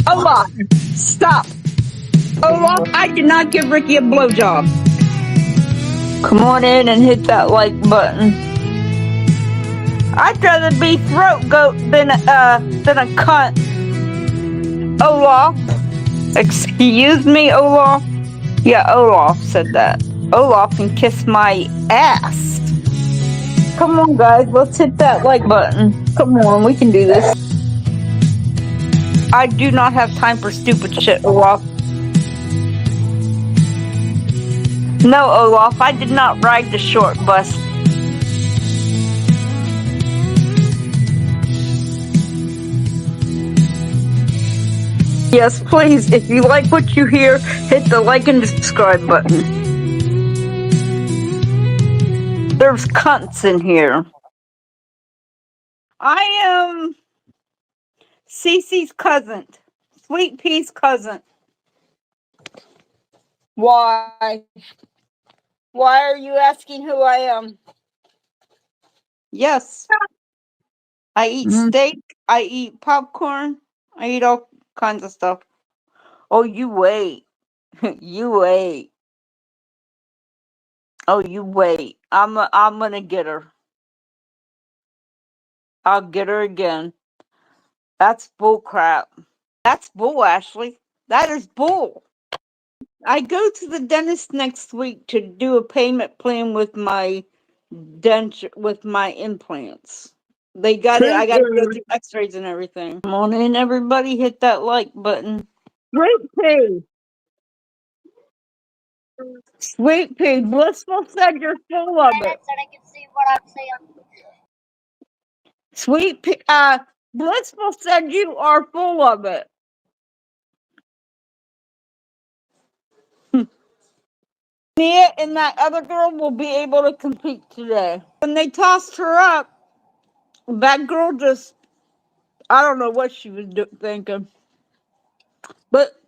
Olaf, stop. Olaf, I did not give Ricky a blowjob. Come on in and hit that like button. I'd rather be throat goat than a cunt. Olaf. Excuse me, Olaf? Yeah, Olaf said that. Olaf can kiss my ass. Come on, guys, let's hit that like button. Come on, we can do this. I do not have time for stupid shit, Olaf. No, Olaf, I did not ride the short bus. Yes, please, if you like what you hear, hit the like and subscribe button. There's cunts in here. I am Cece's cousin. Sweet Pea's cousin. Why? Why are you asking who I am? Yes. I eat steak. I eat popcorn. I eat all kinds of stuff. Oh, you wait. You wait. Oh, you wait. I'm gonna get her. I'll get her again. That's bull crap. That's bull, Ashley. That is bull. I go to the dentist next week to do a payment plan with my denture, with my implants. They got it. I got to go through x-rays and everything. Come on in, everybody. Hit that like button. Sweet Pea. Sweet Pea. Blissful said you're full of it. So I can see what I'm saying. Sweet Pea. Blissful said you are full of it. Mia and that other girl will be able to compete today. When they tossed her up, that girl just, I don't know what she was thinking. But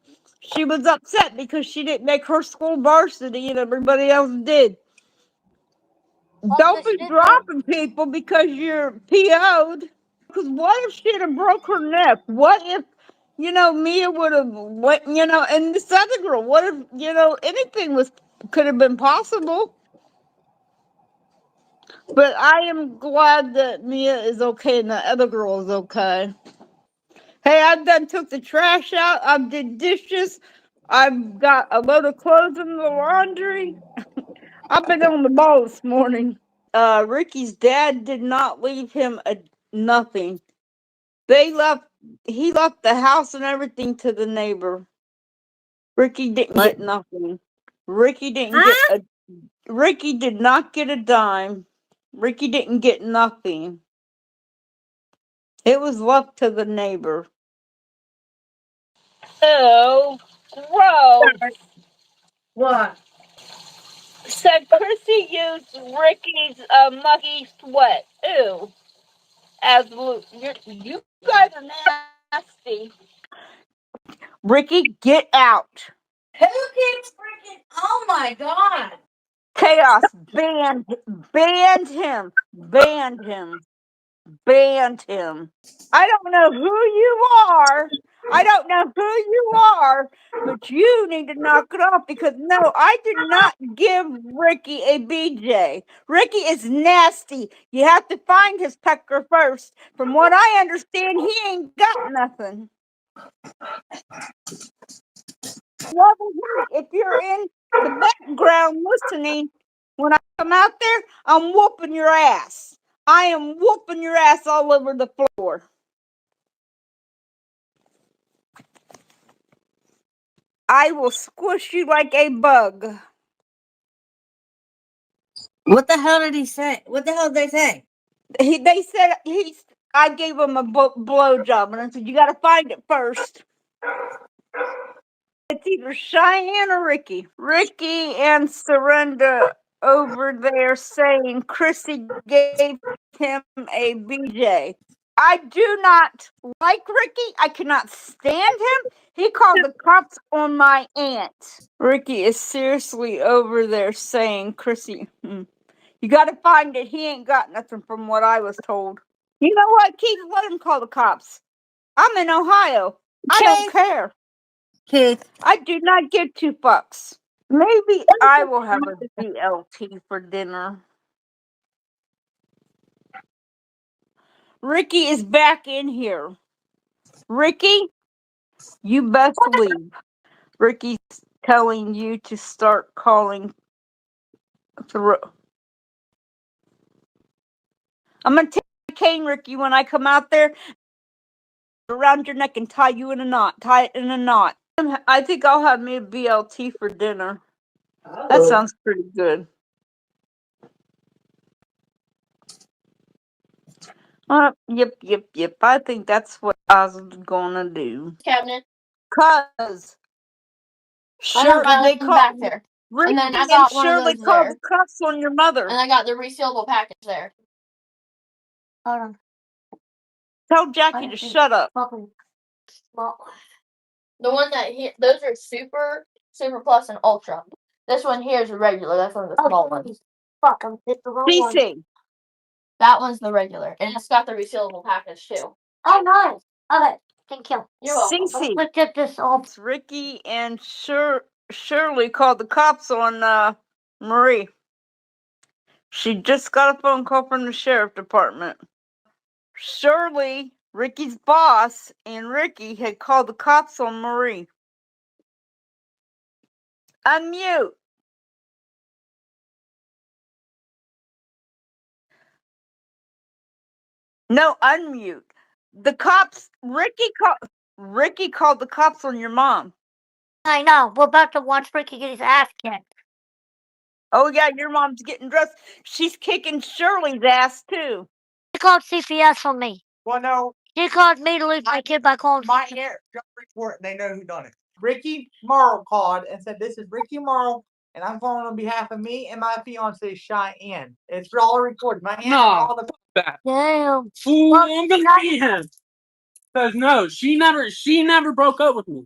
she was upset because she didn't make her school varsity and everybody else did. Don't be dropping people because you're PO'd. Because what if she'd have broke her neck? What if, Mia would have, and this other girl, what if, anything could have been possible. But I am glad that Mia is okay and the other girl is okay. Hey, I've done took the trash out. I've did dishes. I've got a load of clothes in the laundry. I've been on the ball this morning. Ricky's dad did not leave him nothing. He left the house and everything to the neighbor. Ricky didn't get nothing. Ricky did not get a dime. Ricky didn't get nothing. It was left to the neighbor. Oh, gross. What? Said Chrissy used Ricky's muggy sweat. Ew. You guys are nasty. Ricky, get out. Who keeps freaking? Oh my god! Chaos, banned him. Banned him. Banned him. I don't know who you are. But you need to knock it off because no, I did not give Ricky a BJ. Ricky is nasty. You have to find his pecker first. From what I understand, he ain't got nothing. Well, if you're in the background listening, when I come out there, I'm whooping your ass. I am whooping your ass all over the floor. I will squish you like a bug. What the hell did he say? What the hell did they say? They said I gave him a blowjob, and I said, you got to find it first. It's either Cheyenne or Ricky. Ricky and Surrender over there saying Chrissy gave him a BJ. I do not like Ricky. I cannot stand him. He called the cops on my aunt. Ricky is seriously over there saying, Chrissy, you got to find it. He ain't got nothing from what I was told. You know what, Keith? Let him call the cops. I'm in Ohio. I don't care. Keith. I do not give two fucks. Maybe I will have a BLT for dinner. Ricky is back in here. Ricky, you best leave. Ricky's telling you to start calling through. I'm going to take a cane, Ricky, when I come out there, around your neck and tie you in a knot. Tie it in a knot. I think I'll have me a BLT for dinner. Oh. That sounds pretty good. Yep. I think that's what I was gonna do. Cabinet. Cause sure they call back there. Ricky and then I got one sure of they those call there. the cuffs on your mother. And I got the resealable package there. Hold on. Tell Jackie to shut up. Small. The one that those are super plus and ultra. This one here is a regular. That's one of the small ones. Fuck, I'm hit the wrong one. DC. That one's the regular, and it's got the resealable package too. Oh, nice. Okay, thank you. You're welcome. Cece. Let's get this off. Ricky and Shirley called the cops on Marie. She just got a phone call from the sheriff department. Shirley, Ricky's boss, and Ricky had called the cops on Marie. Unmute. No, unmute. The cops. Ricky called the cops on your mom. I know. We're about to watch Ricky get his ass kicked. Oh yeah, your mom's getting dressed. She's kicking Shirley's ass too. She called CPS on me. Well, no. She called me to lose my kid by calling. My aunt just report, and they know who done it. Ricky Morrow called and said, "This is Ricky Morrow, and I'm calling on behalf of me and my fiance Cheyenne. It's all recorded. My aunt all the that. Damn. Fool, I'm gonna beat him. Cause no, she never broke up with me.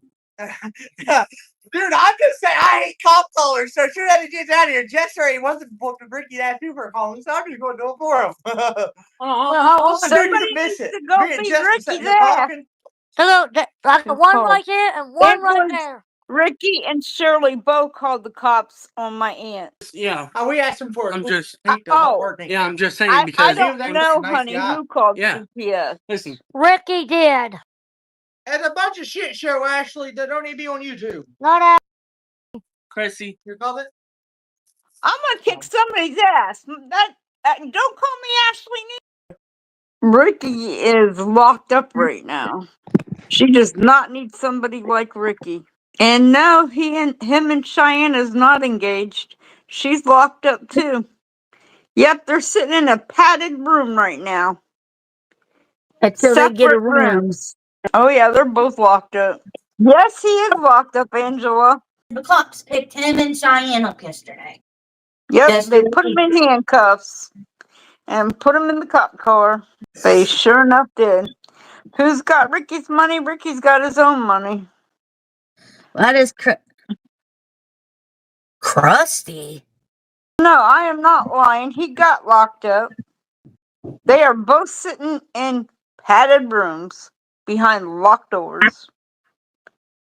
Dude, I'm just saying, I hate cop callers, so sure that he gets out of here. Jess already wants to book the Ricky that super calling, so I'm just going to do it for him. Somebody needs to go beat Ricky's ass. Hello, like one right here and one right there. Ricky and Shirley both called the cops on my aunt. Yeah. We asked him for it. I'm just saying because I don't know, honey, who called CPS. Listen. Ricky did. And a bunch of shit show, Ashley, that don't need to be on YouTube. Not Chrissy. You call it? I'm gonna kick somebody's ass. Don't call me Ashley. Ricky is locked up right now. She does not need somebody like Ricky. And no, him and Cheyenne is not engaged. She's locked up too. Yep, they're sitting in a padded room right now. until they get a room. Oh yeah, they're both locked up. Yes, he is locked up, Angela. The cops picked him and Cheyenne up yesterday. Yep, they put him in handcuffs and put him in the cop car. They sure enough did. Who's got Ricky's money? Ricky's got his own money. That is crusty. No, I am not lying. He got locked up. They are both sitting in padded rooms behind locked doors.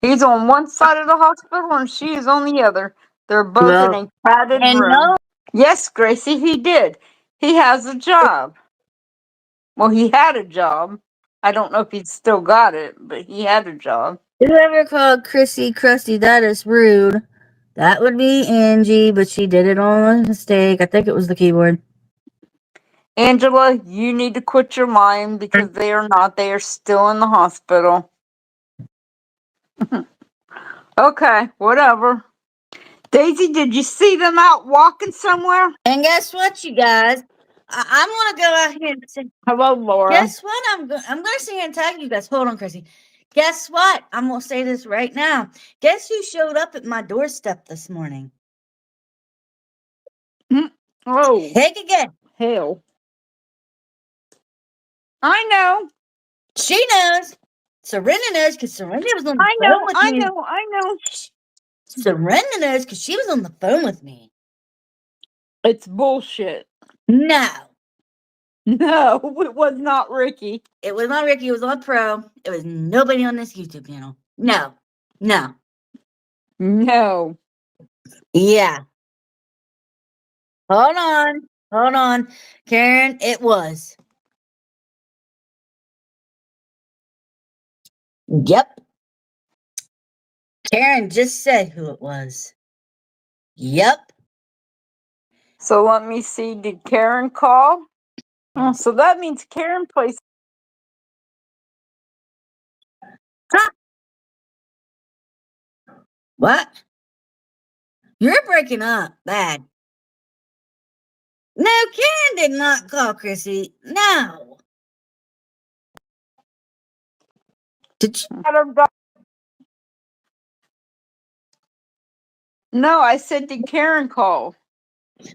He's on one side of the hospital and she is on the other. They're both in a padded room. No. Yes, Gracie, he did. He has a job. Well, he had a job. I don't know if he's still got it, but he had a job. Whoever called Chrissy crusty, that is rude. That would be Angie, but she did it on a mistake. I think it was the keyboard. Angela, you need to quit your lying because they are not. They are still in the hospital. Okay, whatever. Daisy, did you see them out walking somewhere? And guess what, you guys? I'm gonna go out here and say, hello, Laura. Guess what? I'm gonna sit here and tag you guys. Hold on, Chrissy. Guess what? I'm gonna say this right now. Guess who showed up at my doorstep this morning? Oh, Take again. Hell. I know. She knows. Serena knows because Serena was on the phone with me. I know. Serena knows because she was on the phone with me. It's bullshit. No. No, it was not Ricky. It was not Ricky. It was not Pro. It was nobody on this YouTube channel. No. No. No. Yeah. Hold on. Hold on. Karen, it was. Yep. Karen just said who it was. Yep. So let me see. Did Karen call? Oh, so that means Karen plays. What? You're breaking up bad. No, Karen did not call Chrissy. No. Did she? No, I said did Karen call?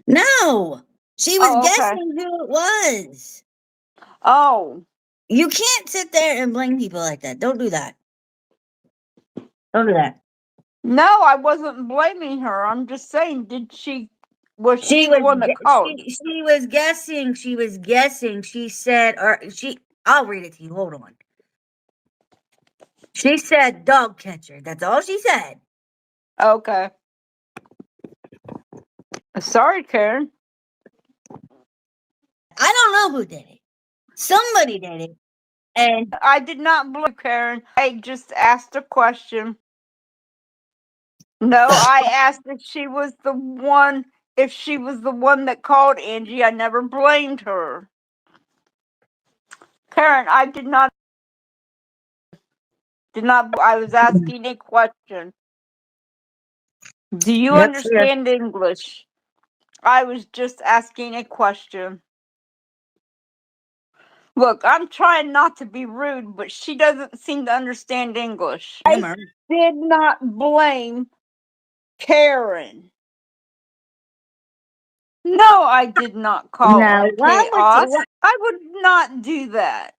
No. She was Oh, okay. guessing who it was. Oh. You can't sit there and blame people like that. Don't do that. Don't do that. No, I wasn't blaming her. I'm just saying, was she the one that called? She was guessing. She was guessing. She said, I'll read it to you. Hold on. She said dog catcher. That's all she said. Okay. Sorry, Karen. I don't know who did it. Somebody did it. And I did not blame Karen. I just asked a question. No, I asked if she was the one that called Angie. I never blamed her. Karen, I did not I was asking a question. Do you understand English? I was just asking a question. Look, I'm trying not to be rude, but she doesn't seem to understand English. I did not blame Karen. No, I did not call her chaos. I would not do that.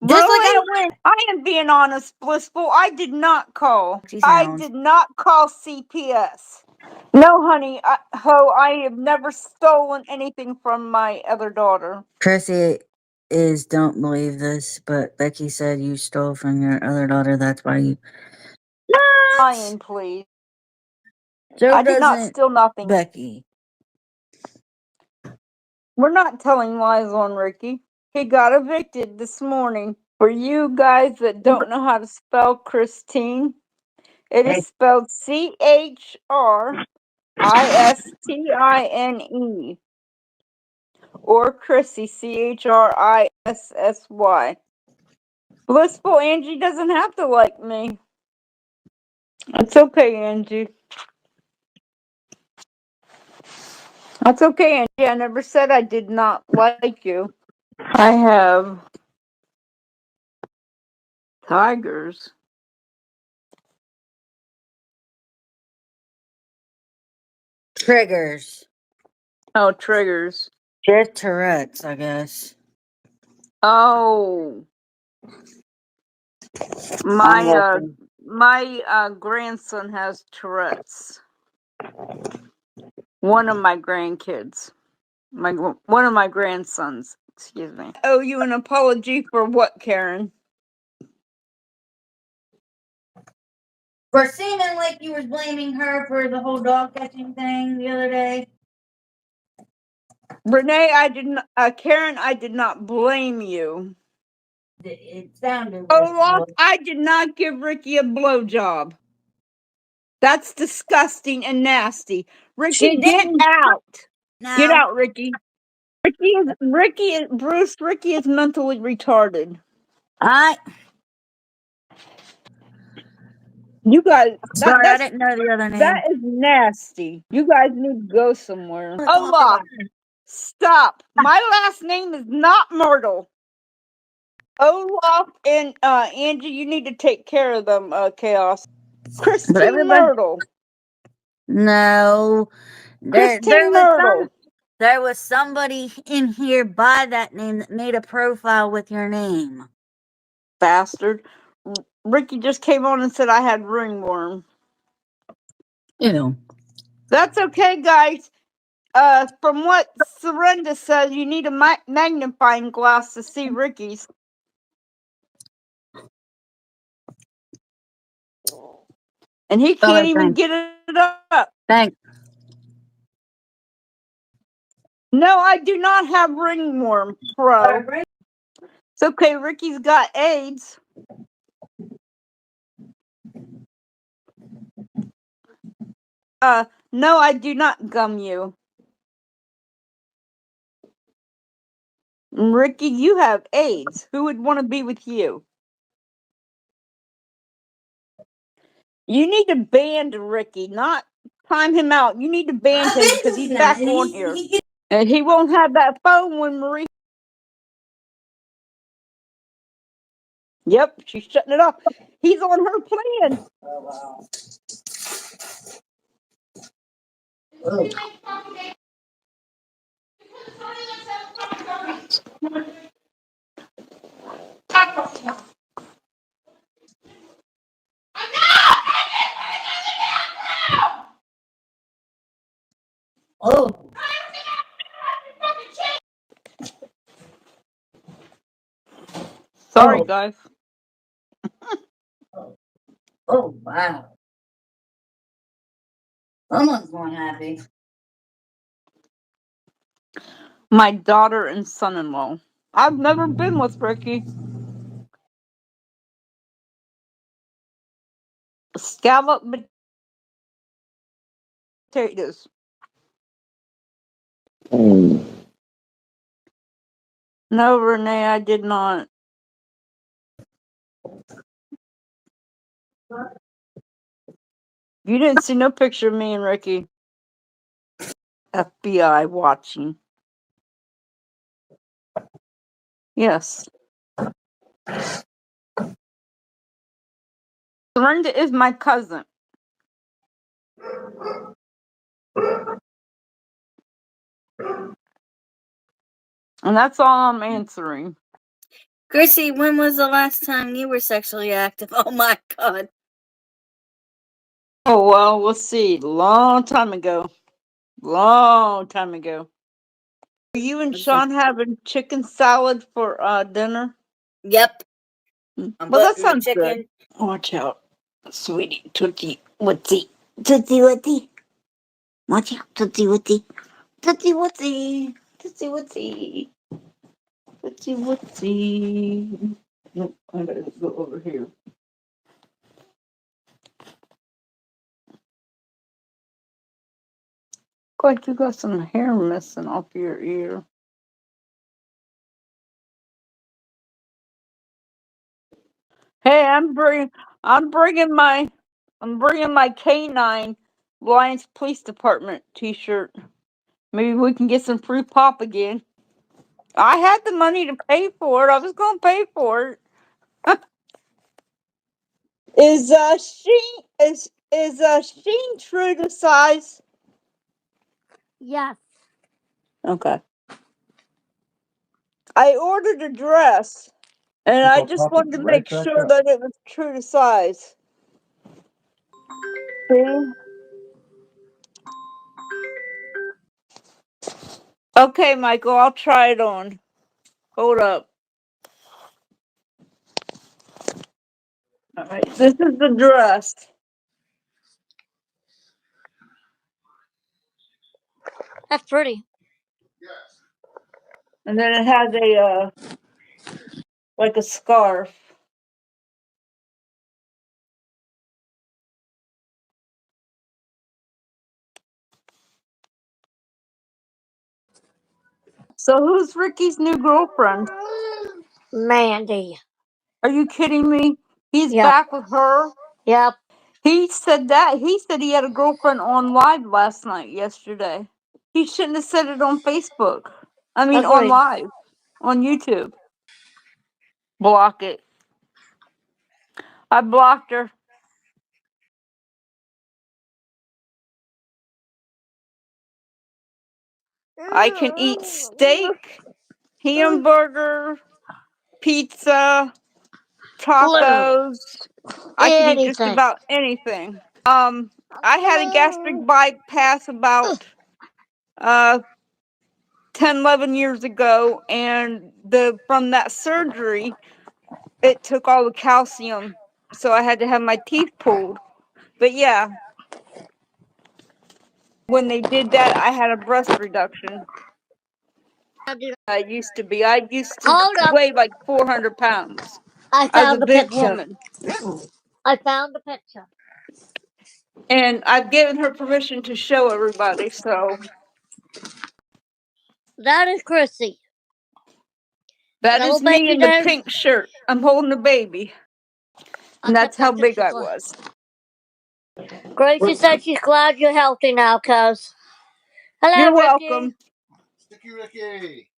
just Really? I am being honest, Blissful. I did not call. I did not call CPS. No, honey. I have never stolen anything from my other daughter. Chrissy don't believe this, but Becky said you stole from your other daughter. That's why you. Lying, please. So I did not steal nothing. Becky. We're not telling lies on Ricky. He got evicted this morning. For you guys that don't know how to spell Christine, it is spelled CHRISTINE. Or Chrissy, CHRISSY. Blissful Angie doesn't have to like me. That's okay, Angie. That's okay, Angie. I never said I did not like you. I have tigers. Triggers. Oh, triggers. Just Tourette's, I guess. Oh. My grandson has Tourette's. One of my grandkids. One of my grandsons. Excuse me. I owe you an apology for what, Karen? For seeming like you was blaming her for the whole dog catching thing the other day. Renee, Karen, I did not blame you. It sounded Olaf, I did not give Ricky a blowjob. That's disgusting and nasty. Ricky, get out. No. Get out, Ricky. Ricky is mentally retarded. You guys, Sorry, I didn't know the other name. That is nasty. You guys need to go somewhere. Olaf, stop. My last name is not Myrtle. Olaf and Angie, you need to take care of them, Chaos. Christine Myrtle. No. Christine Myrtle. There was somebody in here by that name that made a profile with your name. Bastard. Ricky just came on and said I had ringworm. Ew. That's okay, guys. From what Surrender says, you need a magnifying glass to see Ricky's. And he can't even get it up. Thanks. No, I do not have ringworm, Pro. It's okay, Ricky's got AIDS. No, I do not gum you. Ricky, you have AIDS. Who would want to be with you? You need to ban Ricky, not time him out. You need to ban him because he's back on here. And he won't have that phone when Marie. Yep, she's shutting it off. He's on her plan. Oh, wow. Oh. Sorry, guys. Oh, wow. Someone's more happy. My daughter and son-in-law. I've never been with Ricky. Scallop potatoes. No, Renee, I did not. You didn't see no picture of me and Ricky. FBI watching. Yes. Surrender is my cousin. And that's all I'm answering. Chrissy, when was the last time you were sexually active? Oh my god. Oh, well, we'll see. Long time ago. Long time ago. Are you and Sean having chicken salad for dinner? Yep. Well, I'm that butting my sounds chicken. good. Watch out, sweetie. Tootsie Wootsie. Tootsie Wootsie. Watch out, Tootsie Wootsie. Tootsie Wootsie. Tootsie Wootsie. Tootsie Wootsie. Nope, I gotta go over here. Looks like you got some hair missing off your ear. Hey, I'm bringing my K9 Lions Police Department T-shirt. Maybe we can get some free pop again. I had the money to pay for it. I was gonna pay for it. Is Sheen true to size? Yes. Okay. I ordered a dress, and I just wanted to make sure that it was true to size. See? Okay, Michael, I'll try it on. Hold up. All right, this is the dress. That's pretty. And then it has a like a scarf. So who's Ricky's new girlfriend? Mandy. Are you kidding me? He's Yep. back with her? Yep. He said that. He said he had a girlfriend on live last night, yesterday. He shouldn't have said it on Facebook. I mean, on Agreed. live. On YouTube. Block it. I blocked her. I can eat steak, hamburger, pizza, tacos. I can eat just Anything. about anything. I had a gastric bypass about 10, 11 years ago, and from that surgery, it took all the calcium, so I had to have my teeth pulled. But yeah, when they did that, I had a breast reduction. I used to Hold up. weigh like 400 pounds. I I was a found the big picture. woman. I found the picture. And I've given her permission to show everybody, so That is Chrissy. that Little is me baby in the there. pink shirt. I'm holding a baby. I And took that's how that big picture I for was. Gracie said she's glad you're healthy now, cuz. Hello, You're Ricky. welcome. Sticky Ricky.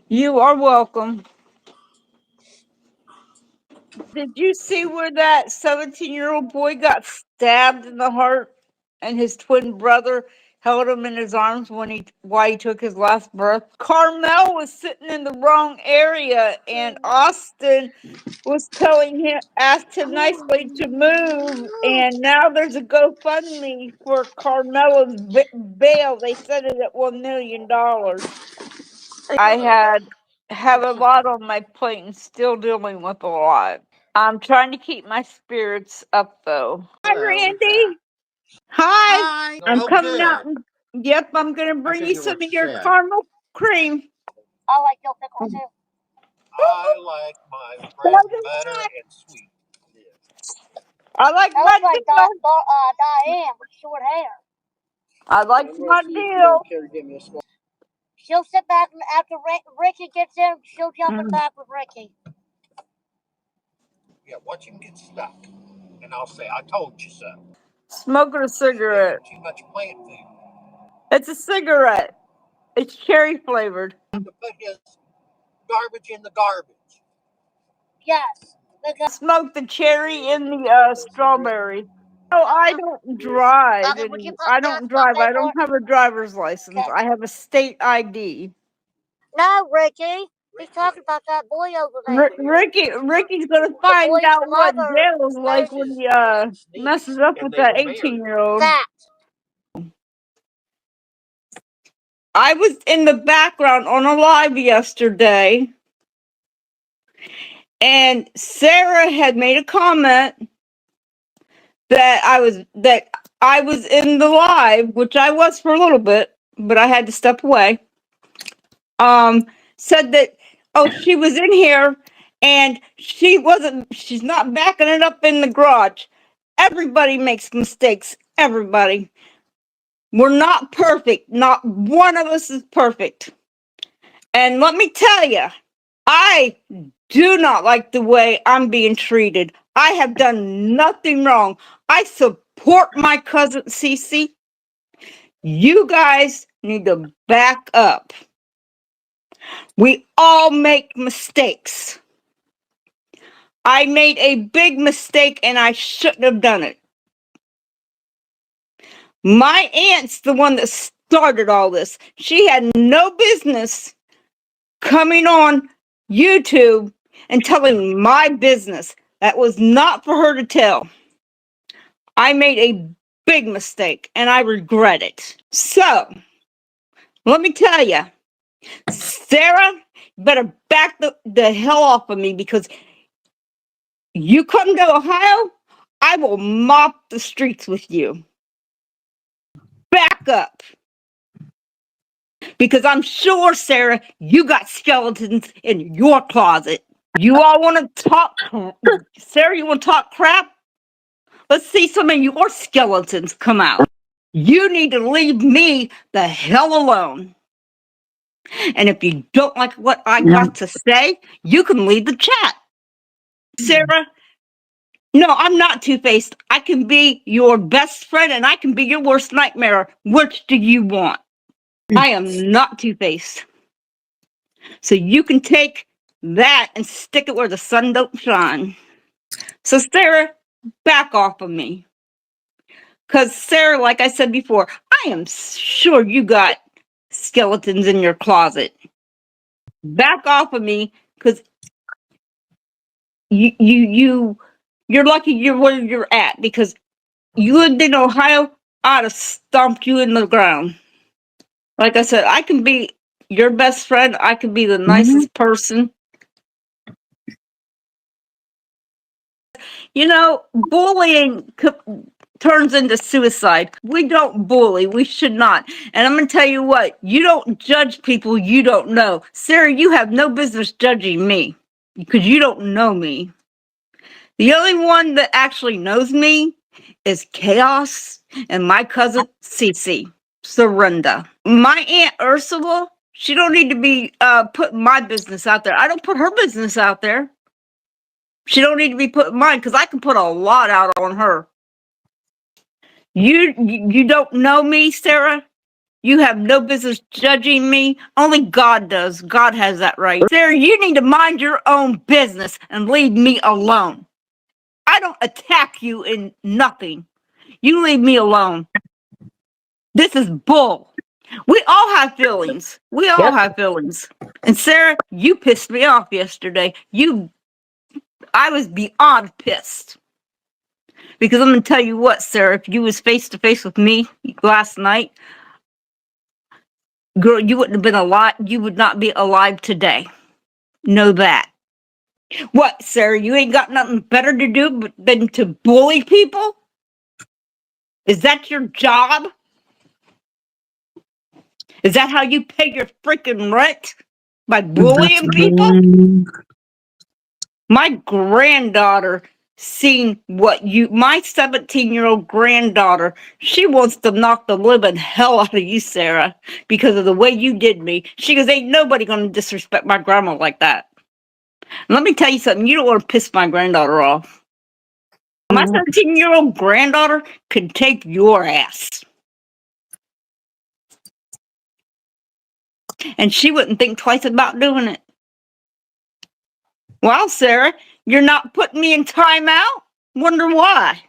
You are welcome. Did you see where that 17-year-old boy got stabbed in the heart and his twin brother held him in his arms while he took his last breath? Carmel was sitting in the wrong area and Austin was asked him nicely to move, and now there's a GoFundMe for Carmela's bail. They set it at $1 million. I have a lot on my plate and still dealing with a lot. I'm trying to keep my spirits up, though. Hi, Hello, what's Randy. Hi. Hi. I'm Oh, coming good. out. Yep, I'm going to I bring you figure some what of you your said. caramel cream. I like your pickle too. I like my bread Welcome and butter back. and sweet. I like That my looks like deal. Diane with short hair. I like my deal. She'll sit back and after Ricky gets in, she'll jump in Mm. back with Ricky. Yeah, watch him get stuck. And I'll say, I told you so. Smoking a He's cigarette. taking too much plant food. It's a cigarette. It's cherry flavored. To put his garbage in the garbage. Yes. Smoke the cherry in the strawberry. No, I don't drive. Okay, would you And put I that don't drive. I paper? don't have a driver's license. Okay. I have a state ID. No, Ricky. He's talking about that boy over there. Ricky's gonna The find boy's out what mother jail is like knows when he messes up with that 18-year-old. that. I was in the background on a live yesterday, and Sarah had made a comment that I was in the live, which I was for a little bit, but I had to step away. Said that, oh, she was in here and she's not backing it up in the garage. Everybody makes mistakes. Everybody. We're not perfect. Not one of us is perfect. And let me tell you, I do not like the way I'm being treated. I have done nothing wrong. I support my cousin Cece. You guys need to back up. We all make mistakes. I made a big mistake and I shouldn't have done it. My aunt's the one that started all this. She had no business coming on YouTube and telling my business. That was not for her to tell. I made a big mistake and I regret it. So, let me tell you, Sarah, you better back the hell off of me, because you come to Ohio, I will mop the streets with you. Back up. Because I'm sure, Sarah, you got skeletons in your closet. You all want to talk, Sarah, you want to talk crap? Let's see some of your skeletons come out. You need to leave me the hell alone. And if you don't like what I got to say, you can leave the chat. Sarah, no, I'm not two-faced. I can be your best friend and I can be your worst nightmare. Which do you want? I am not two-faced. So you can take that and stick it where the sun don't shine. So Sarah, back off of me. Because Sarah, like I said before, I am sure you got skeletons in your closet. Back off of me, because you're lucky you're where you're at, because you lived in Ohio, I'd have stomped you in the ground. Like I said, I can be your best friend. I can be the nicest person. You know, bullying turns into suicide. We don't bully. We should not. And I'm going to tell you what, you don't judge people you don't know. Sarah, you have no business judging me because you don't know me. The only one that actually knows me is Chaos and my cousin Cece. Surrender. My Aunt Ursula, she don't need to be putting my business out there. I don't put her business out there. She don't need to be putting mine because I can put a lot out on her. You don't know me, Sarah? You have no business judging me. Only God does. God has that right. Sarah, you need to mind your own business and leave me alone. I don't attack you in nothing. You leave me alone. This is bull. We all have feelings. We all have feelings. And Sarah, you pissed me off yesterday. I was beyond pissed. Because I'm going to tell you what, Sarah, if you was face to face with me last night, girl, you wouldn't have been alive. You would not be alive today. Know that. What, Sarah, you ain't got nothing better to do than to bully people? Is that your job? Is that how you pay your freaking rent? By bullying people? My granddaughter seen what my 17-year-old granddaughter, she wants to knock the living hell out of you, Sarah, because of the way you did me. She goes, ain't nobody going to disrespect my grandma like that. And let me tell you something, you don't want to piss my granddaughter off. My 17-year-old granddaughter could take your ass. And she wouldn't think twice about doing it. Well, Sarah, you're not putting me in timeout? Wonder why?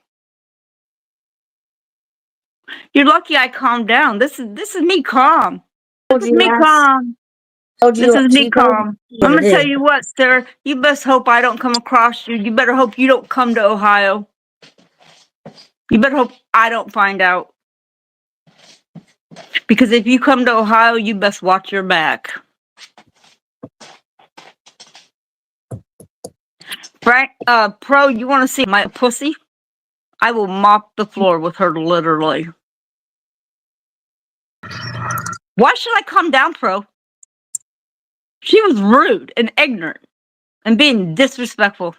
You're lucky I calmed down. This is me calm. This is me calm. This is me calm. I'm gonna tell you what, Sarah. You best hope I don't come across you. You better hope you don't come to Ohio. You better hope I don't find out. Because if you come to Ohio, you best watch your back. Frank, Pro, you want to see my pussy? I will mop the floor with her, literally. Why should I calm down, Pro? She was rude and ignorant and being disrespectful.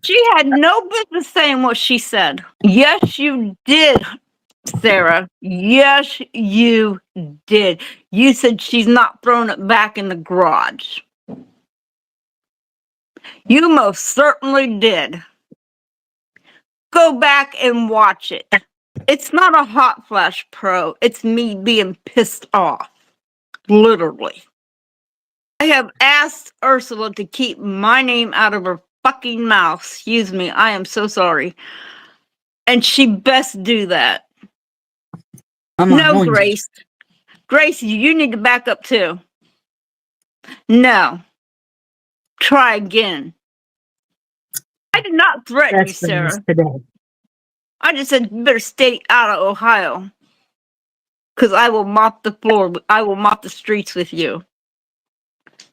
She had no business saying what she said. Yes, you did, Sarah. Yes, you did. You said she's not throwing it back in the garage. You most certainly did. Go back and watch it. It's not a hot flash, Pro. It's me being pissed off. Literally. I have asked Ursula to keep my name out of her fucking mouth. Excuse me. I am so sorry. And she best do that. No, Grace. Grace, you need to back up too. No. Try again. I did not threaten you, Sarah. I just said you better stay out of Ohio. Because I will mop the floor. I will mop the streets with you.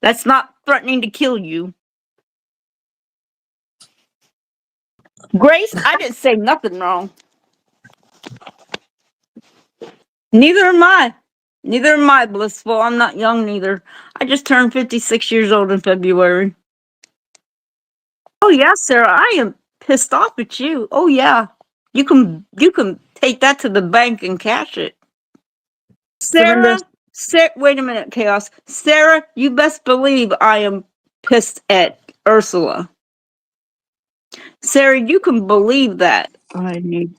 That's not threatening to kill you. Grace, I didn't say nothing wrong. Neither am I. Neither am I, Blissful. I'm not young neither. I just turned 56 years old in February. Oh yeah, Sarah, I am pissed off at you. Oh yeah. You can take that to the bank and cash it. Sarah, wait a minute, Chaos. Sarah, you best believe I am pissed at Ursula. Sarah, you can believe that. I need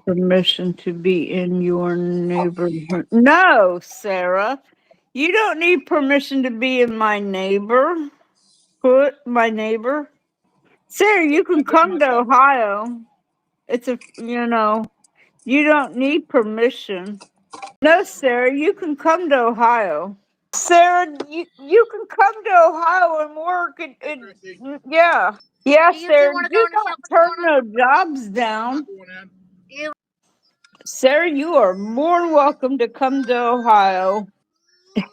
permission to be in your neighborhood. No, Sarah. You don't need permission to be in my neighbor. My neighbor. Sarah, you can come to Ohio. It's you don't need permission. No, Sarah, you can come to Ohio. Sarah, you can come to Ohio and work and yeah. Yeah, Do you two Sarah, want to go you in the don't shelter turn corner? no jobs down. Sarah, you are more than welcome to come to Ohio.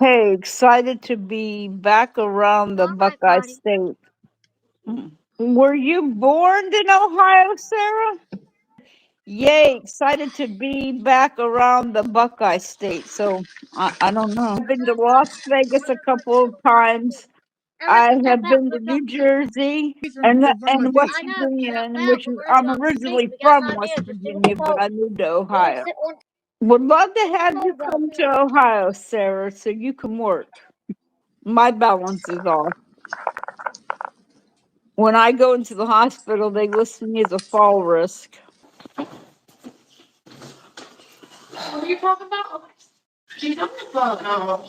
Hey, excited to be back around the All right, Buckeye Marty. State. Were you born in Ohio, Sarah? Yay, excited to be back around the Buckeye State. So I don't know. I've been to Las Vegas a couple of times. I have I to step have out been for to a New second. Jersey In front of my and West face. I know, Virginia, step and out, which but is, we're I'm about to speak. originally We got from 9 West minutes. Just give me Virginia, a but I moment. moved to You want to Ohio. sit on Would love to have you hold up? come to Ohio, Sarah, so you can work. My balance is off. When I go into the hospital, they list me as a fall risk. What are you talking about? She's on the phone. Oh.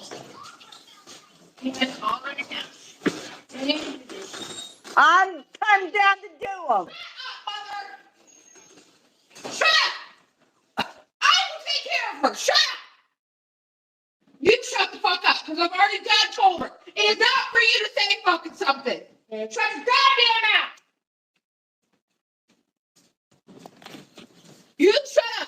You can call her again. I'm down to do them. Shut up! I will take care of her. Shut up! You shut the fuck up, because I've already done told her. It's not for you to say fucking something. Shut your goddamn mouth! You shut up!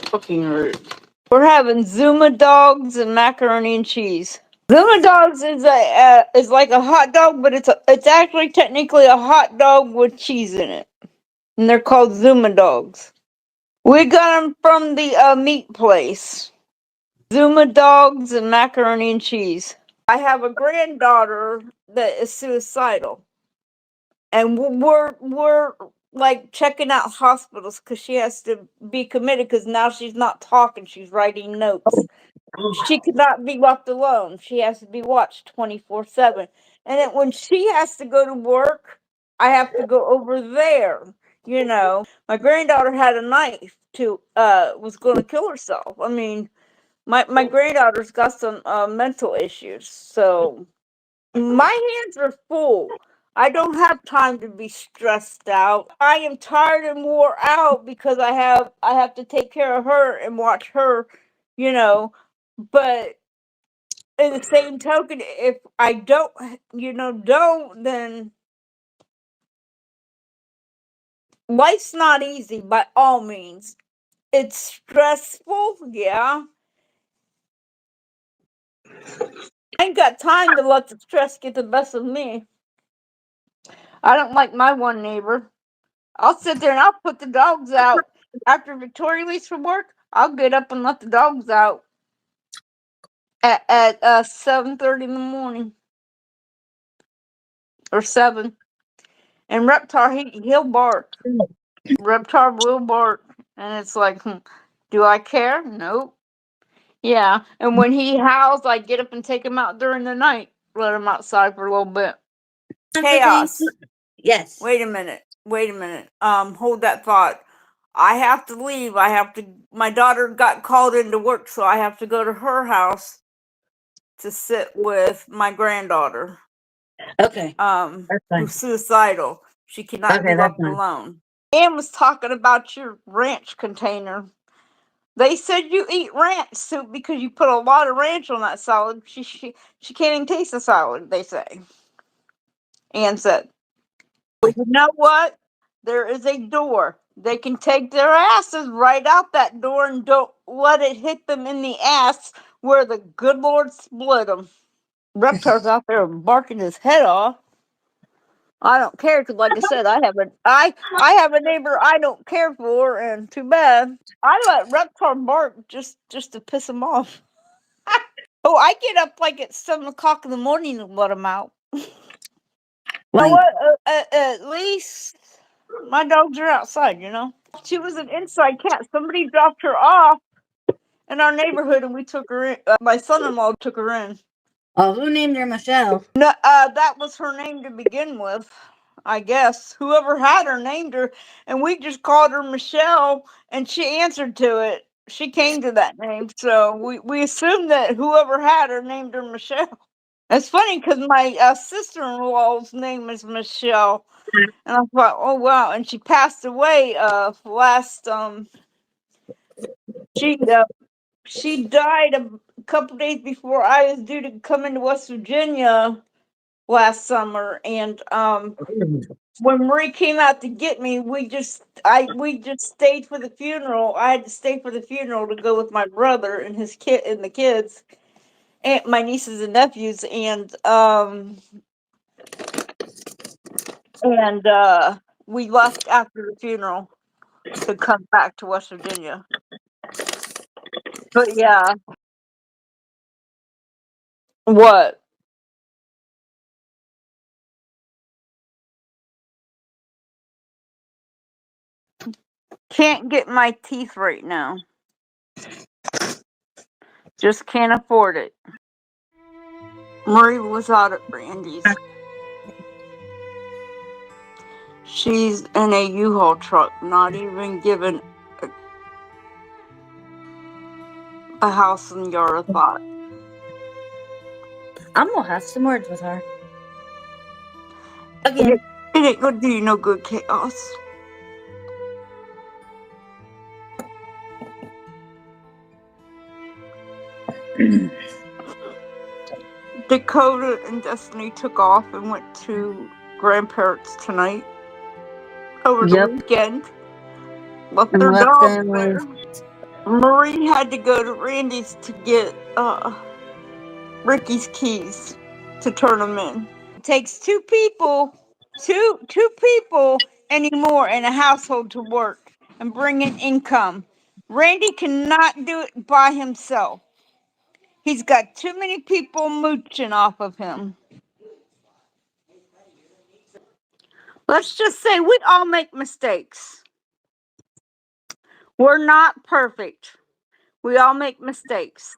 Fucking rude. We're having Zuma dogs and macaroni and cheese. Zuma dogs is like a hot dog, but it's actually technically a hot dog with cheese in it, and they're called Zuma dogs. We got them from the meat place. Zuma dogs and macaroni and cheese. I have a granddaughter that is suicidal, and we're like checking out hospitals because she has to be committed because now she's not talking; she's writing notes. She could not be left alone. She has to be watched 24/7. And then when she has to go to work, I have to go over there. You know, my granddaughter had a knife to was going to kill herself. I mean, my granddaughter's got some mental issues, so my hands are full. I don't have time to be stressed out. I am tired and wore out because I have to take care of her and watch her, you know. But in the same token, if I don't, then life's not easy by all means. It's stressful, yeah. I ain't got time to let the stress get the best of me. I don't like my one neighbor. I'll sit there and I'll put the dogs out. After Victoria leaves from work, I'll get up and let the dogs out at 7:30 in the morning or 7. And Reptar, he'll bark. Reptar will bark, and it's like, do I care? Nope. Yeah, and when he howls, I get up and take him out during the night. Let him outside for a little bit. Chaos. Yes. Wait a minute. Wait a minute. Hold that thought. I have to leave. My daughter got called into work, so I have to go to her house to sit with my granddaughter. Okay. That's fine. Who's suicidal. She cannot Okay, be that's left fine. alone. Ann was talking about your ranch container. They said you eat ranch soup because you put a lot of ranch on that salad. She can't even taste the salad, they say. Ann said. Well, you know what? There is a door. They can take their asses right out that door and don't let it hit them in the ass where the good Lord split them. Reptar's out there barking his head off. I don't care because, like I said, I have a neighbor I don't care for, and too bad. I let Reptar bark just to piss him off. Oh, I get up like at 7 o'clock in the morning to let him out. You know what? At least my dogs are outside. She was an inside cat. Somebody dropped her off in our neighborhood, and we took her in. My son-in-law took her in. Oh, who named her Michelle? No, that was her name to begin with, I guess. Whoever had her named her, and we just called her Michelle, and she answered to it. She came to that name, so we assumed that whoever had her named her Michelle. It's funny because my sister-in-law's name is Michelle, and I thought, oh wow, and she passed away last she she died a couple days before I was due to come into West Virginia. last summer, and when Marie came out to get me, we just stayed for the funeral. I had to stay for the funeral to go with my brother and his kid and the kids, and my nieces and nephews, and we left after the funeral to come back to West Virginia. But yeah, what? Can't get my teeth right now. Just can't afford it. Marie was out at Brandy's. She's in a U-Haul truck, not even given a house and yard of thought. I'm gonna have some words with her. Again. It ain't gonna do you no good, Chaos. Dakota and Destiny took off and went to grandparents tonight over the weekend. Left their dogs there. Marie had to go to Randy's to get Ricky's keys to turn them in. It takes two people anymore in a household to work and bring in income. Randy cannot do it by himself. He's got too many people mooching off of him. Let's just say we all make mistakes. We're not perfect. We all make mistakes.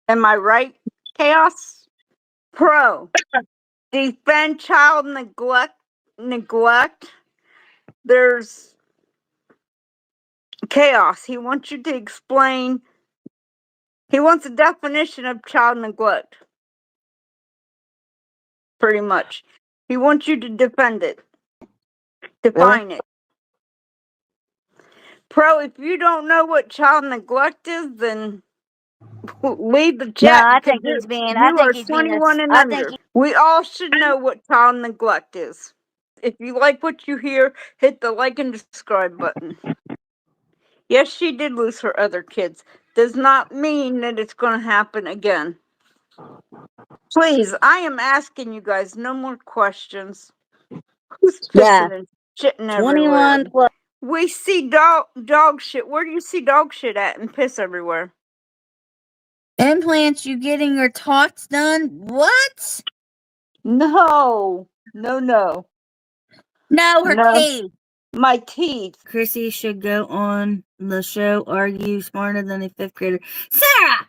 Am I right, Chaos? Pro. Defend child neglect. There's Chaos. He wants you to explain. He wants a definition of child neglect. Pretty much. He wants you to defend it. Define it. Pro, if you don't know what child neglect is, then leave the chat. No, I think he's being. You are 21 and under. We all should know what child neglect is. If you like what you hear, hit the like and subscribe button. Yes, she did lose her other kids. Does not mean that it's going to happen again. Please, I am asking you guys no more questions. Who's pissing and shitting everywhere? 21 plus. We see dog shit. Where do you see dog shit at and piss everywhere? Implants, you getting your tots done? What? No, No, her teeth. My teeth. Chrissy should go on the show. Are you smarter than a fifth grader? Sarah!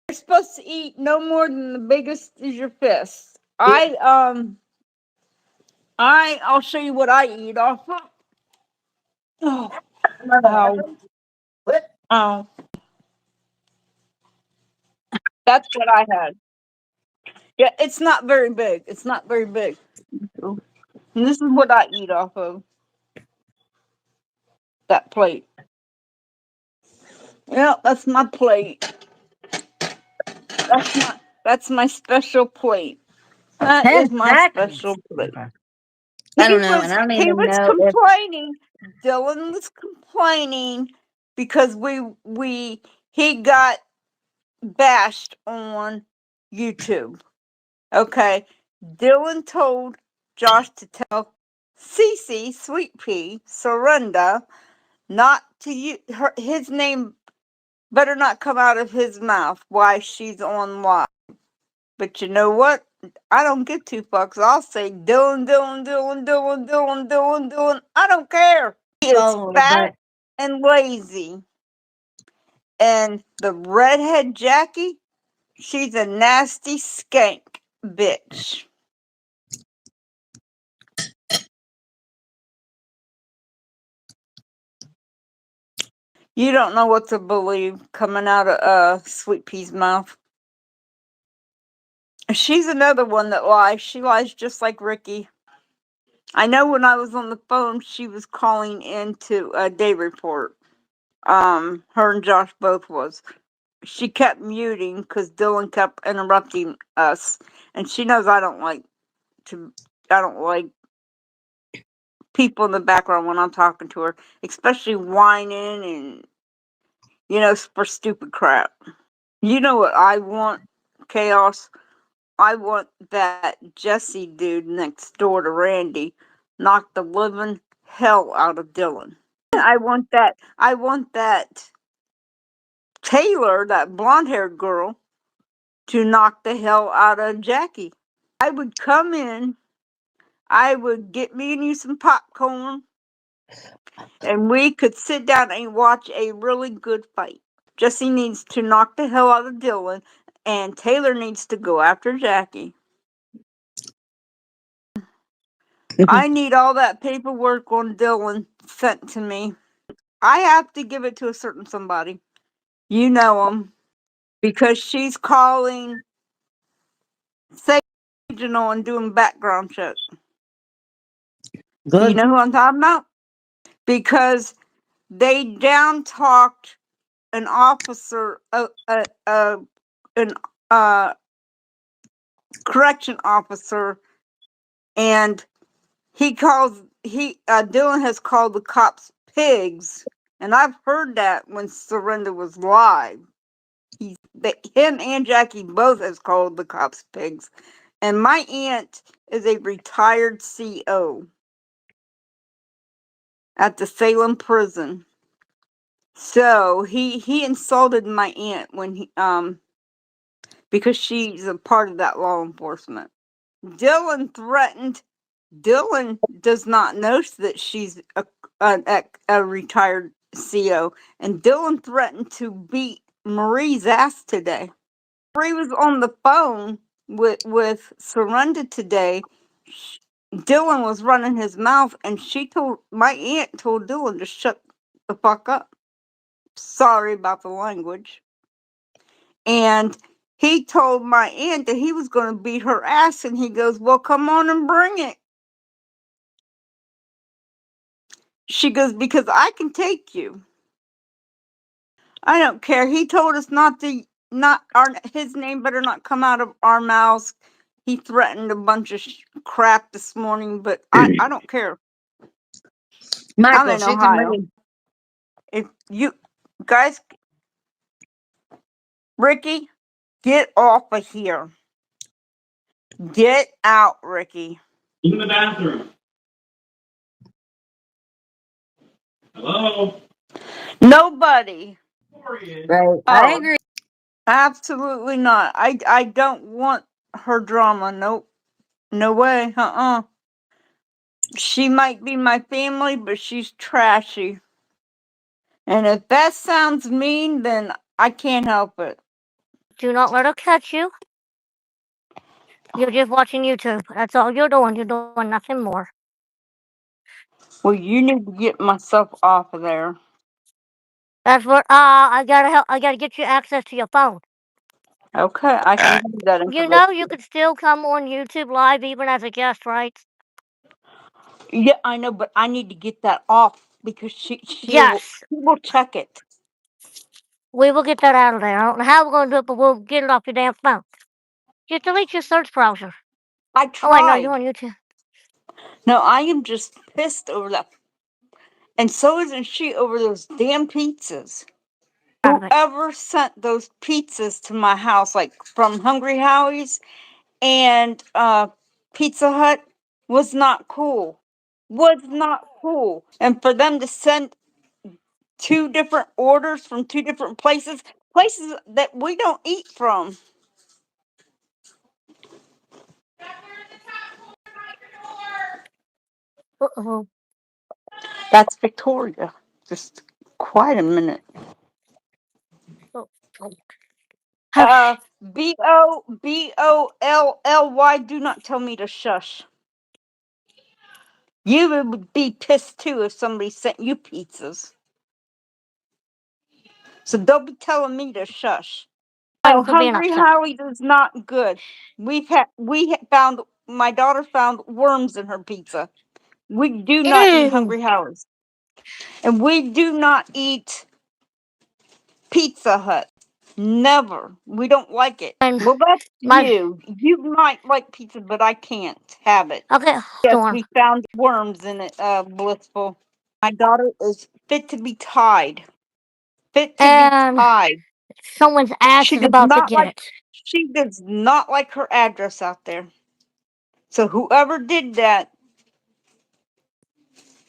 You're supposed to eat no more than the biggest is your fist. I'll show you what I eat off of. Oh, oh. That's what I had. Yeah, it's not very big. It's not very big. And this is what I eat off of. That plate. Yeah, that's my plate. That's my special plate. That is my special plate. I don't know, and I don't even know if... complaining. Dylan was complaining because he got bashed on YouTube. Okay. Dylan told Josh to tell Cece, Sweet Pea, Surrender, not to use his name better not come out of his mouth while she's on live. But you know what? I don't give two fucks. I'll say Dylan. I don't care. He is fat and lazy. And the redhead Jackie, she's a nasty skank bitch. You don't know what to believe coming out of Sweet Pea's mouth. She's another one that lies. She lies just like Ricky. I know when I was on the phone, she was calling into a day report. Her and Josh both was. she kept muting because Dylan kept interrupting us, and she knows I don't like people in the background when I'm talking to her, especially whining and for stupid crap. You know what I want, Chaos? I want that Jesse dude next door to Randy knock the living hell out of Dylan. I want that Taylor, that blonde haired girl, to knock the hell out of Jackie. I would come in, I would get me and you some popcorn, and we could sit down and watch a really good fight. Jesse needs to knock the hell out of Dylan, and Taylor needs to go after Jackie. I need all that paperwork on Dylan sent to me. I have to give it to a certain somebody. You know him. Because she's calling Regional and doing background check. Do you know who I'm talking about? Because they down talked an officer, an correction officer, and Dylan has called the cops pigs, and I've heard that when Surrender was live. Him and Jackie both has called the cops pigs, and my aunt is a retired CO at the Salem prison. So he insulted my aunt when he because she's a part of that law enforcement. Dylan does not know that she's a retired CO, and Dylan threatened to beat Marie's ass today. Marie was on the phone with Surrender today. Dylan was running his mouth, and my aunt told Dylan to shut the fuck up. Sorry about the language. And he told my aunt that he was going to beat her ass, and he goes, well, come on and bring it. She goes, because I can take you. I don't care. He told us his name better not come out of our mouths. He threatened a bunch of crap this morning, but I don't care. I'm in Ohio. If you guys, Ricky, get off of here. Get out, Ricky. In the bathroom. Hello? Nobody. Right. I agree. Absolutely not. I don't want her drama. Nope. No way. She might be my family, but she's trashy. And if that sounds mean, then I can't help it. Do not let her catch you. You're just watching YouTube. That's all you're doing. You're doing nothing more. Well, you need to get myself off of there. That's what. I gotta get you access to your phone. Okay, I can do that. You know, you could still come on YouTube Live even as a guest, right? Yeah, I know, but I need to get that off because she Yes. will check it. We will get that out of there. I don't know how we're going to do it, but we'll get it off your damn phone. Just delete your search browser. I tried. Oh, wait, no, you're on YouTube. No, I am just pissed over that. And so isn't she over those damn pizzas. Whoever sent those pizzas to my house, like from Hungry Howie's and Pizza Hut, was not cool. Was not cool. And for them to send 2 different orders from 2 different places that we don't eat from. Uh-oh. That's Victoria. Just quiet a minute. Bollly. Do not tell me to shush. You would be pissed too if somebody sent you pizzas. So don't be telling me to shush. No, Hungry Howie's is not good. My daughter found worms in her pizza. We do not eat Hungry Howie's. And we do not eat Pizza Hut. Never. We don't like it. And Well, that's my you. You might like pizza, but I can't have it. okay, Yes, hold on. we found worms in it, Blissful. My daughter is fit to be tied. Fit to be And tied. someone's ass She is does about to not get like it. she does not like her address out there. So whoever did that,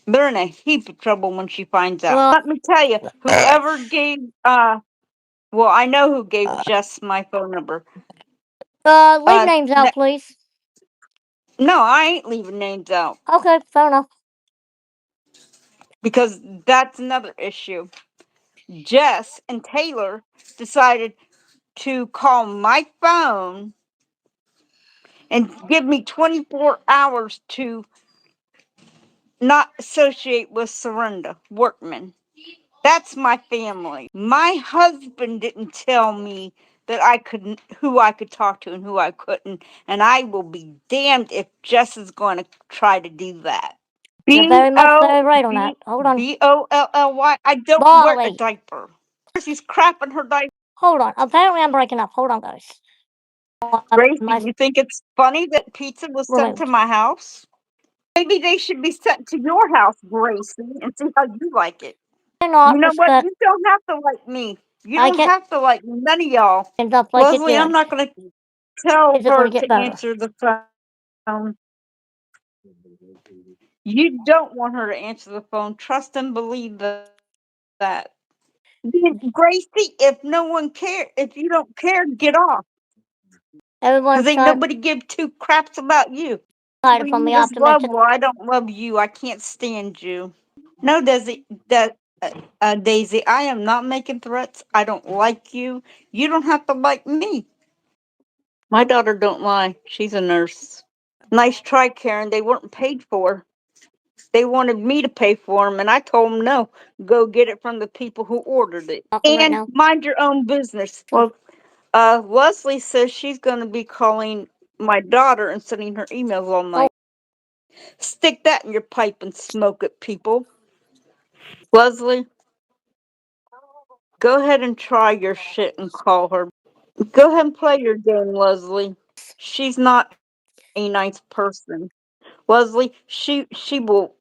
they're in a heap of trouble when she finds out. Well, Let me tell you, whoever gave well, I know who gave Jess my phone number. leave names out, please. No, I ain't leaving names out Okay, fair enough. because that's another issue. Jess and Taylor decided to call my phone and give me 24 hours to not associate with Surrender Workman. That's my family. My husband didn't tell me that I couldn't, who I could talk to and who I couldn't, and I will be damned if Jess is going to try to do that. You're B very much O very right on that. B Hold on. BOLLY. I don't wear a Bolly. diaper. She's crapping her diaper. Hold on. Apparently I'm breaking up. Hold on, guys. Gracie, My you think it's funny that pizza was sent to removed. my house? Maybe they should be sent to your house, Gracie, and see how you like it. I You not know what? respect You don't have to like me. You I don't can't have to like none of y'all. end up like it Leslie, I'm did. not going to tell Is it her gonna get to better? answer the phone. You don't want her to answer the phone. Trust and believe that. Gracie, if no one cares, if you don't care, get off. Everyone's Because ain't trying nobody give two craps about you. to hide Well, from you the just love, optimistic. well, I don't love you. I can't stand you. No, Daisy, I am not making threats. I don't like you. You don't have to like me. My daughter don't lie. She's a nurse. Nice try, Karen. They weren't paid for. They wanted me to pay for them, and I told them no. Go get it from the people who ordered it. Nothing right And now. mind your own business. Well, Leslie says she's going to be calling my daughter and sending her emails all night. Stick that in your pipe and smoke it, people. Leslie, go ahead and try your shit and call her. Go ahead and play your game, Leslie. She's not a nice person. Leslie, she will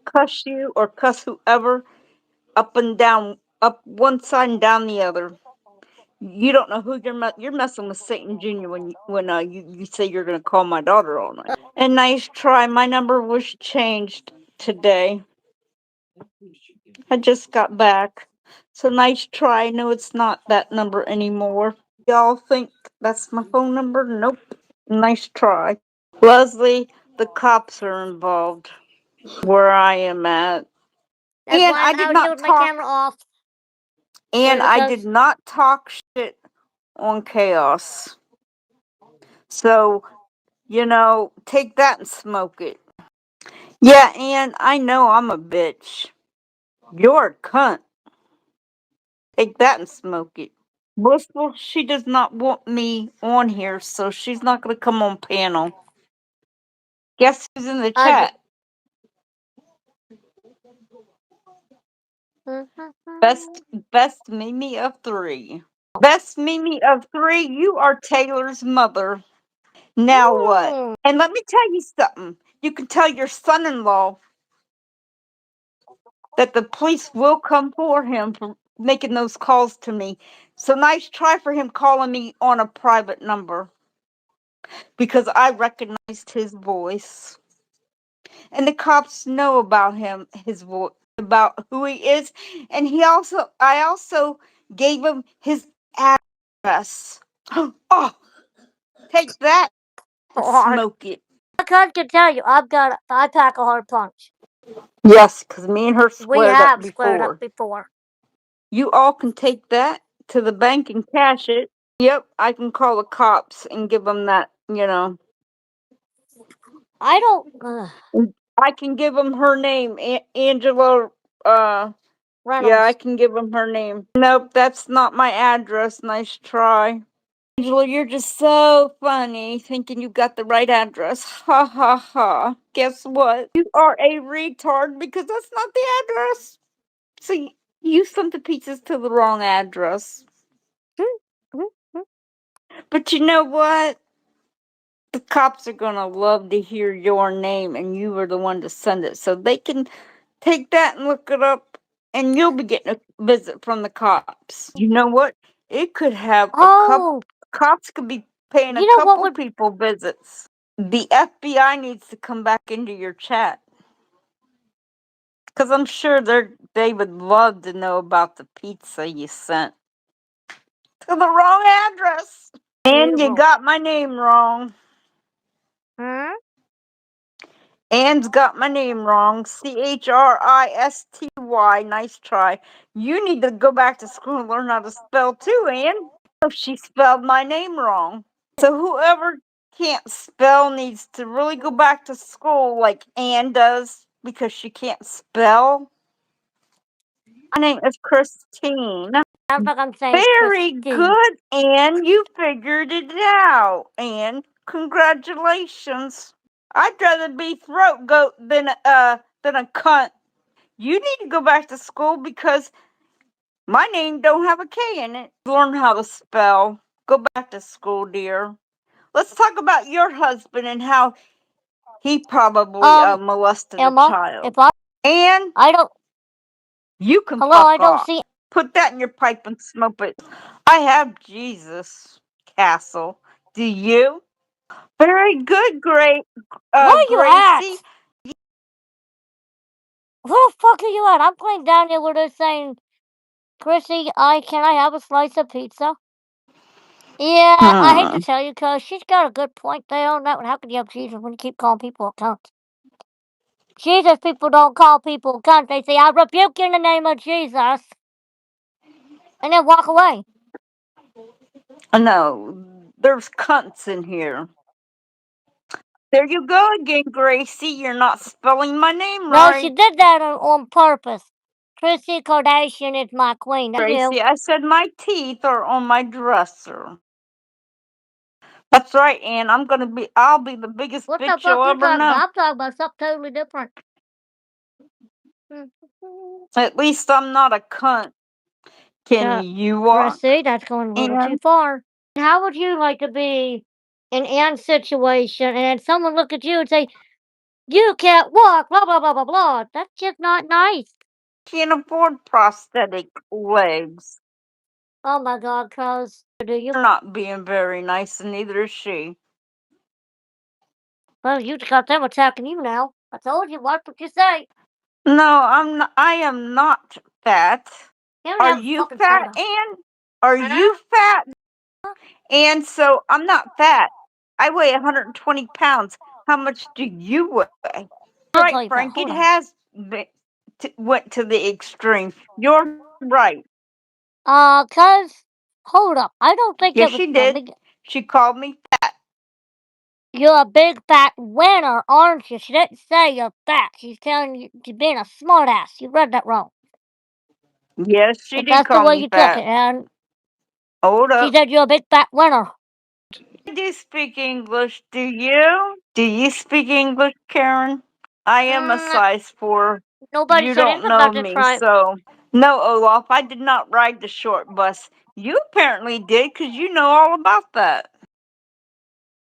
cuss you or cuss whoever up and down, up one side and down the other. You don't know who you're messing with Satan Junior when you say you're gonna call my daughter all night. And nice try. My number was changed today. I just got back. So nice try. No, it's not that number anymore. Y'all think that's my phone number? Nope. Nice try. Leslie, the cops are involved where I am at. That's And why I'm I did out here not with my talk camera off. and I did Because not talk shit on chaos. So, take that and smoke it. Yeah, and I know I'm a bitch. You're a cunt. Take that and smoke it. Blissful, she does not want me on here, so she's not going to come on panel. Guess who's in the I chat? Best Mimi of 3. Best Mimi of 3, you are Taylor's mother. Now what? And let me tell you something. You can tell your son-in-law that the police will come for him for making those calls to me. So nice try for him calling me on a private number because I recognized his voice. And the cops know about him, his voice, about who he is, and I also gave him his address. Oh, take that and hard. smoke it. I can tell you, I pack a hard punch. Yes, because me and her We squared up have squared up before. before. You all can take that to the bank and cash it. Yep, I can call the cops and give them that. I don't. I can give them her name, Angela. Yeah, I Reynolds. can give them her name. Nope, that's not my address. Nice try. Angela, you're just so funny, thinking you got the right address. Ha ha ha. Guess what? You are a retard because that's not the address. So you sent the pizzas to the wrong address. But you know what? The cops are gonna love to hear your name and you were the one to send it. So they can take that and look it up and you'll be getting a visit from the cops. You know what? It could have a couple Oh, cops could be paying a you know what couple would? people visits. The FBI needs to come back into your chat. Cause I'm sure they would love to know about the pizza you sent to the wrong address. And you got my name wrong. Hmm? Anne's got my name wrong. Christy. Nice try. You need to go back to school and learn how to spell too, Anne. Oh, she spelled my name wrong. So whoever can't spell needs to really go back to school like Anne does because she can't spell. My name is Christine. Sounds like I'm saying Very Christine. good, Anne. You figured it out. And congratulations. I'd rather be throat goat than a cunt. You need to go back to school because my name don't have a K in it. Learn how to spell. Go back to school, dear. Let's talk about your husband and how he probably molested a Emma, child. if I And I don't you can hello, I fuck don't off. see Put that in your pipe and smoke it. I have Jesus, Castle. Do you? Very good, where are you Gracie. at? Where the fuck are you at? I'm playing down here where they're saying, Chrissy, can I have a slice of pizza? Yeah, I hate to tell you, cause she's got a good point there on that one. How could you have Jesus when you keep calling people a cunt? Jesus people don't call people cunts. They say, I rebuke you in the name of Jesus. And then walk away. No, there's cunts in here. There you go again, Gracie. You're not spelling my name No, she right. did that on purpose. Chrissy Kardashian is my queen. Thank you. Gracie, I said my teeth are on my dresser. That's right, Ann. I'll be the biggest What the bitch fuck you'll you ever talking know. about? I'm talking about something totally different. At least I'm not a cunt. Can you walk? Chrissy, that's going a little too Ann? far. How would you like to be in Ann's situation and then someone look at you and say, you can't walk, blah, blah, blah, blah, blah. That's just not nice. Can't afford prosthetic legs. Oh my God, cuz. Do you? You're not being very nice, and neither is she. Well, you got them attacking you now. I told you, watch what you say. No, I'm not. I am not fat. Are you fat, Ann? Are you fat? And so I'm not fat. I weigh 120 pounds. How much do you weigh? Right, Frank. It has went to the extreme. You're right. Cuz, hold up. I don't think Yes, it was she did. She called me fat. You're a big fat winner, aren't you? She didn't say you're fat. She's telling you you're being a smartass. You read that wrong. Yes, she If did that's the call way me you took it, fat. and Hold she up. said you're a big fat winner. I do speak English. Do you? Do you speak English, Karen? I am a size 4. Nobody You said don't anything know about this, me, right? so. No, Olaf, I did not ride the short bus. You apparently did, because you know all about that.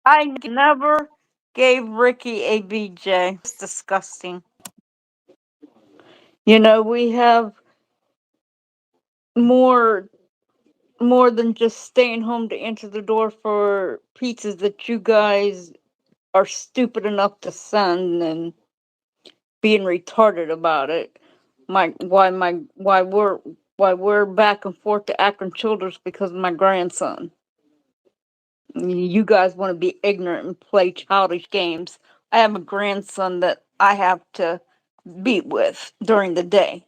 I never gave Ricky a BJ. It's disgusting. You know, we have more than just staying home to answer the door for pizzas that you guys are stupid enough to send and being retarded about it. Why we're back and forth to Akron Childers because of my grandson. You guys want to be ignorant and play childish games. I have a grandson that I have to be with during the day.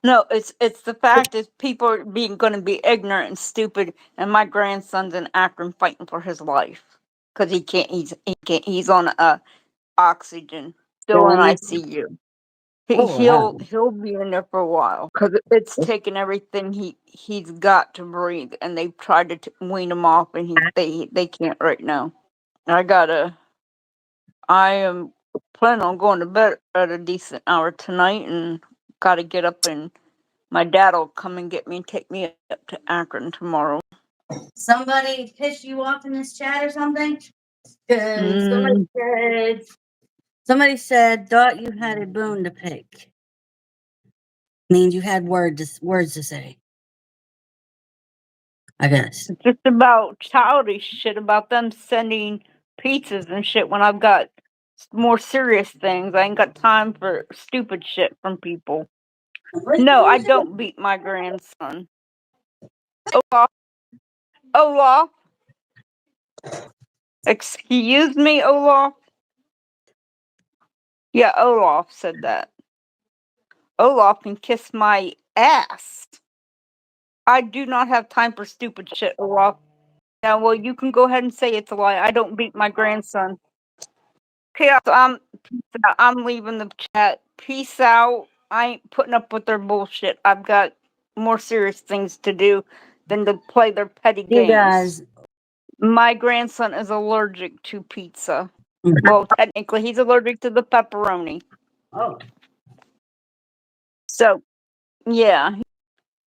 No, it's the fact is people are being going to be ignorant and stupid, and my grandson's in Akron fighting for his life because he's on oxygen, still in ICU. He'll be in there for a while because it's taken everything he's got to breathe, and they've tried to wean him off, and they can't right now. I am planning on going to bed at a decent hour tonight, and gotta get up and My dad'll come and get me and take me up to Akron tomorrow. Somebody pissed you off in this chat or something? Somebody said, thought you had a bone to pick. Means you had words to say. I guess. It's just about childish shit about them sending pizzas and shit when I've got more serious things. I ain't got time for stupid shit from people. No, I don't beat my grandson. Olaf. Excuse me, Olaf? Yeah, Olaf said that. Olaf can kiss my ass. I do not have time for stupid shit, Olaf. Yeah, well, you can go ahead and say it's a lie. I don't beat my grandson. Okay, so I'm leaving the chat. Peace out. I ain't putting up with their bullshit. I've got more serious things to do than to play their petty games. You guys. My grandson is allergic to pizza. Well, technically, he's allergic to the pepperoni. Oh. So, yeah.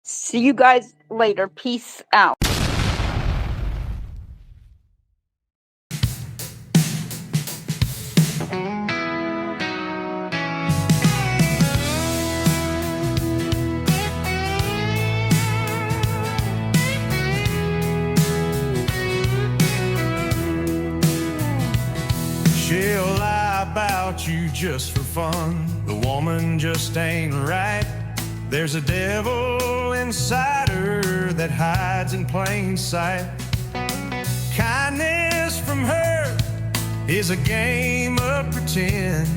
See you guys later. Peace out. She'll lie about you just for fun. The woman just ain't right. There's a devil inside her that hides in plain sight. Kindness from her is a game of pretend.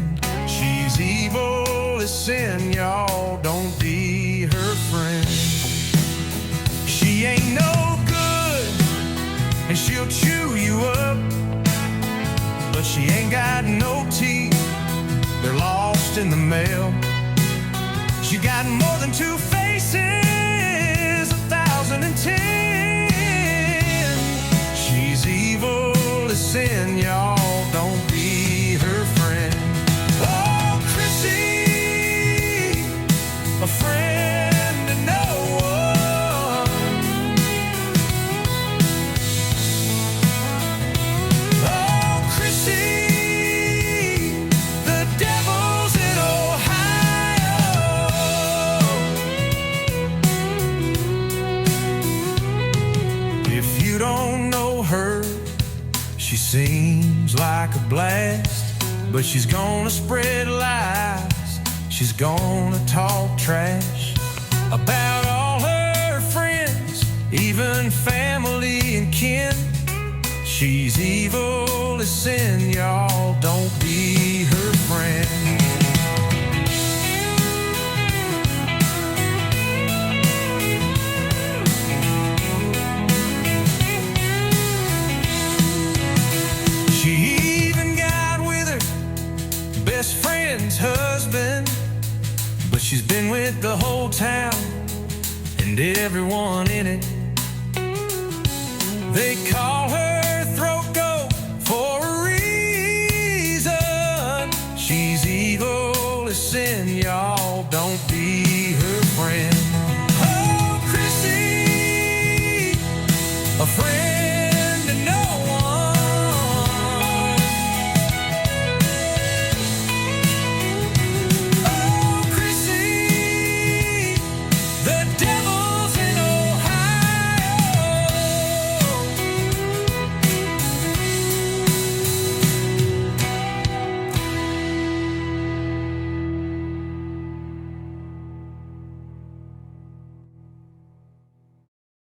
She's evil as sin, y'all. Don't be her friend. She ain't no good, and she'll chew you up. But she ain't got no teeth, they're lost in the mail. She got more than two faces, 1,010. She's evil as sin, y'all. Don't be her friend. Oh, Chrissy, a friend to no one. Oh, Chrissy, the devil's in Ohio. If you don't know her, she seems like a blast, but she's gonna spread lies. She's gonna talk trash about all her friends, even family and kin. She's evil as sin, y'all. Don't be her friend. She even got with her best friend's husband, but she's been with the whole town and everyone in it. They call